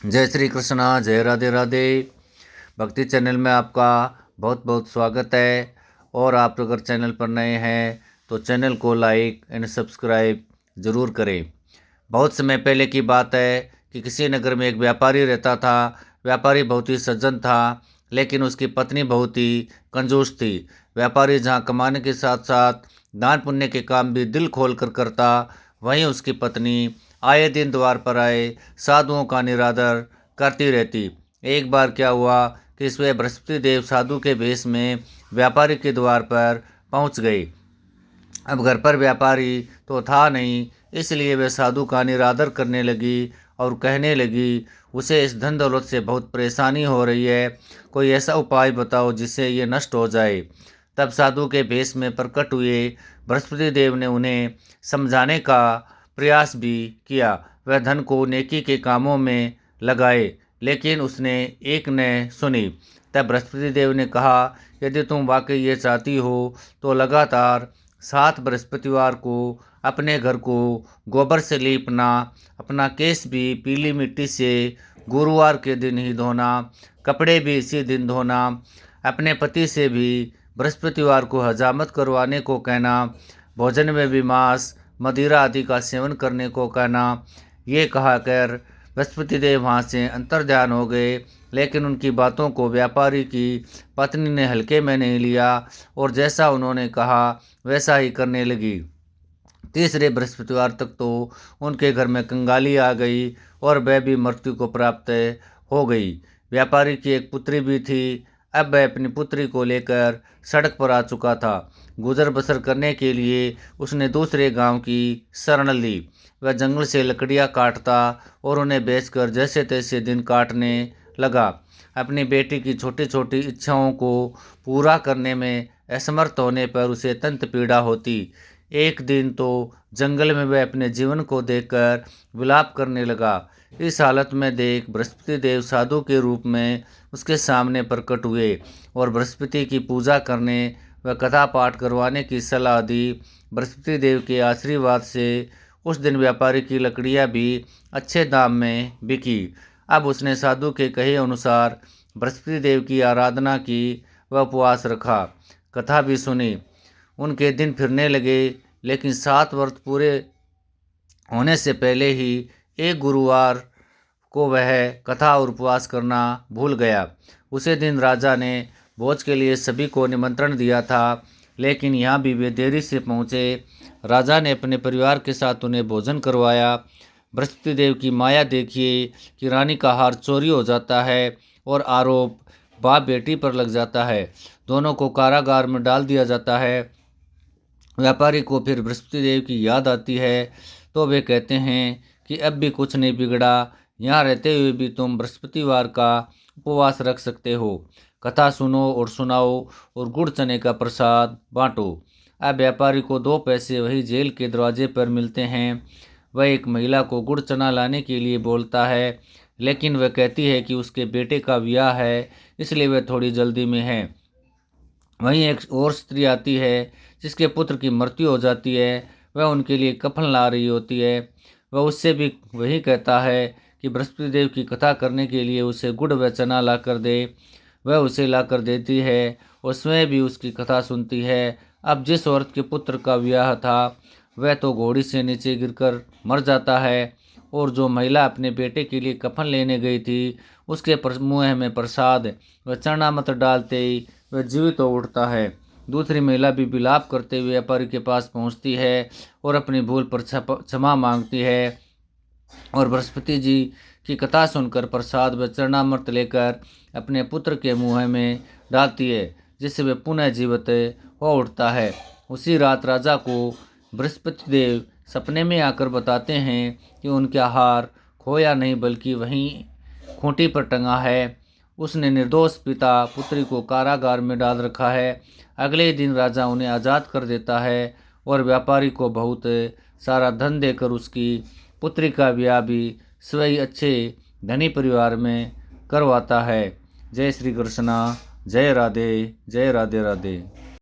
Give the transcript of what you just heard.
जय श्री कृष्णा, जय राधे राधे। भक्ति चैनल में आपका बहुत बहुत स्वागत है। और आप अगर चैनल पर नए हैं तो चैनल को लाइक एंड सब्सक्राइब ज़रूर करें। बहुत समय पहले की बात है कि किसी नगर में एक व्यापारी रहता था। व्यापारी बहुत ही सज्जन था, लेकिन उसकी पत्नी बहुत ही कंजूस थी। व्यापारी जहाँ कमाने के साथ साथ दान पुण्य के काम भी दिल खोल कर करता, वहीं उसकी पत्नी आए दिन द्वार पर आए साधुओं का निरादर करती रहती। एक बार क्या हुआ कि स्वयं बृहस्पति देव साधु के भेष में व्यापारी के द्वार पर पहुंच गए। अब घर पर व्यापारी तो था नहीं, इसलिए वह साधु का निरादर करने लगी और कहने लगी, उसे इस धन दौलत से बहुत परेशानी हो रही है, कोई ऐसा उपाय बताओ जिससे ये नष्ट हो जाए। तब साधु के भेष में प्रकट हुए बृहस्पति देव ने उन्हें समझाने का प्रयास भी किया। वह धन को नेकी के कामों में लगाए, लेकिन उसने एक ने सुनी। तब बृहस्पति देव ने कहा, यदि तुम वाकई ये चाहती हो तो लगातार 7 बृहस्पतिवार को अपने घर को गोबर से लीपना, अपना केस भी पीली मिट्टी से गुरुवार के दिन ही धोना, कपड़े भी इसी दिन धोना, अपने पति से भी बृहस्पतिवार को हजामत करवाने को कहना, भोजन में भी मांस मदिरा आदि का सेवन करने को कहना। ये कहा कर बृहस्पति देव वहाँ से अंतर्ध्यान हो गए, लेकिन उनकी बातों को व्यापारी की पत्नी ने हल्के में नहीं लिया और जैसा उन्होंने कहा वैसा ही करने लगी। तीसरे बृहस्पतिवार तक तो उनके घर में कंगाली आ गई और वह भी मृत्यु को प्राप्त हो गई। व्यापारी की एक पुत्री भी थी। अब वह अपनी पुत्री को लेकर सड़क पर आ चुका था। गुजर बसर करने के लिए उसने दूसरे गांव की शरण ली। वह जंगल से लकड़ियां काटता और उन्हें बेचकर जैसे तैसे दिन काटने लगा। अपनी बेटी की छोटी छोटी इच्छाओं को पूरा करने में असमर्थ होने पर उसे अत्यंत पीड़ा होती। एक दिन तो जंगल में वह अपने जीवन को देखकर विलाप करने लगा। इस हालत में देख बृहस्पति देव साधु के रूप में उसके सामने प्रकट हुए और बृहस्पति की पूजा करने व कथा पाठ करवाने की सलाह दी। बृहस्पति देव के आशीर्वाद से उस दिन व्यापारी की लकड़ियां भी अच्छे दाम में बिकी। अब उसने साधु के कहे अनुसार बृहस्पति देव की आराधना की व उपवास रखा, कथा भी सुनी। उनके दिन फिरने लगे, लेकिन 7 वर्ष पूरे होने से पहले ही एक गुरुवार को वह कथा और उपवास करना भूल गया। उसी दिन राजा ने भोज के लिए सभी को निमंत्रण दिया था, लेकिन यहाँ भी वे देरी से पहुँचे। राजा ने अपने परिवार के साथ उन्हें भोजन करवाया। बृहस्पति देव की माया देखिए कि रानी का हार चोरी हो जाता है और आरोप बाप बेटी पर लग जाता है। दोनों को कारागार में डाल दिया जाता है। व्यापारी को फिर बृहस्पति देव की याद आती है, तो वे कहते हैं कि अब भी कुछ नहीं बिगड़ा, यहाँ रहते हुए भी तुम बृहस्पतिवार का उपवास रख सकते हो। कथा सुनो और सुनाओ और गुड़ चने का प्रसाद बांटो। अब व्यापारी को 2 पैसे वही जेल के दरवाजे पर मिलते हैं। वह एक महिला को गुड़ चना लाने के लिए बोलता है, लेकिन वह कहती है कि उसके बेटे का ब्याह है, इसलिए वह थोड़ी जल्दी में है। वहीं एक और स्त्री आती है जिसके पुत्र की मृत्यु हो जाती है। वह उनके लिए कफन ला रही होती है। वह उससे भी वही कहता है कि बृहस्पति देव की कथा करने के लिए उसे गुड़ व चना ला कर दे। वह उसे ला कर देती है और स्वयं भी उसकी कथा सुनती है। अब जिस औरत के पुत्र का विवाह था वह तो घोड़ी से नीचे गिरकर मर जाता है, और जो महिला अपने बेटे के लिए कफन लेने गई थी उसके मुँह में प्रसाद व चरणामृत डालते ही वह जीवित हो उठता है। दूसरी महिला भी विलाप करते हुए व्यापारी के पास पहुंचती है और अपनी भूल पर क्षमा मांगती है, और बृहस्पति जी की कथा सुनकर प्रसाद व चरणामृत लेकर अपने पुत्र के मुँह में डालती है, जिससे वह पुनः जीवित हो उठता है। उसी रात राजा को बृहस्पति देव सपने में आकर बताते हैं कि उनका हार खोया नहीं बल्कि वहीं खूंटी पर टंगा है। उसने निर्दोष पिता पुत्री को कारागार में डाल रखा है। अगले दिन राजा उन्हें आज़ाद कर देता है और व्यापारी को बहुत सारा धन देकर उसकी पुत्री का ब्याह भी स्वयं अच्छे धनी परिवार में करवाता है। जय श्री कृष्णा, जय राधे राधे।